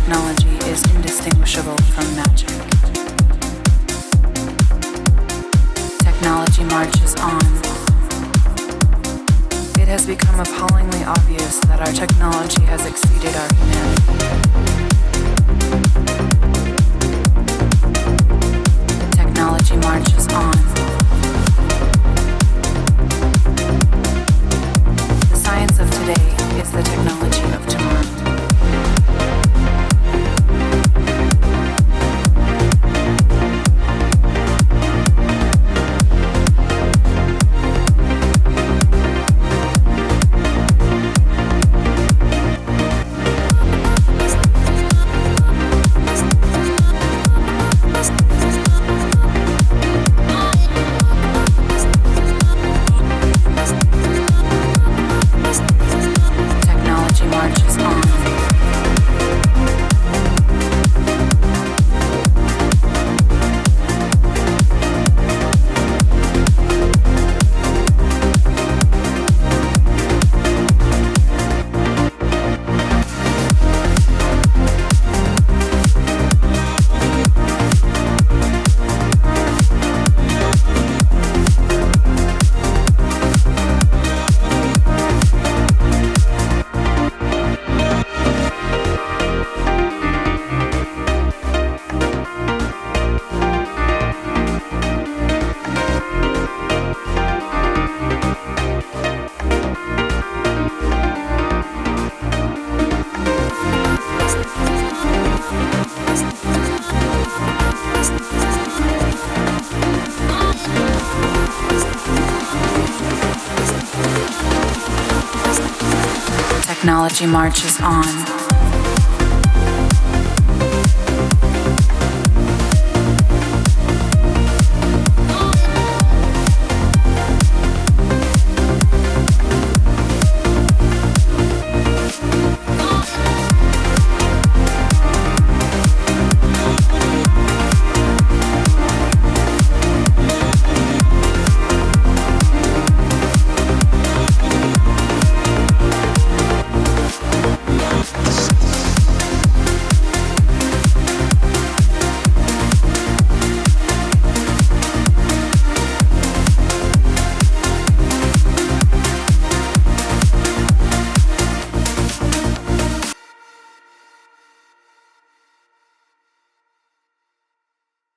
technology is indistinguishable from magic. Technology marches on. It has become appallingly obvious that our technology has exceeded our humanity. Technology marches on. The science of today is the technology of tomorrow. Technology marches on.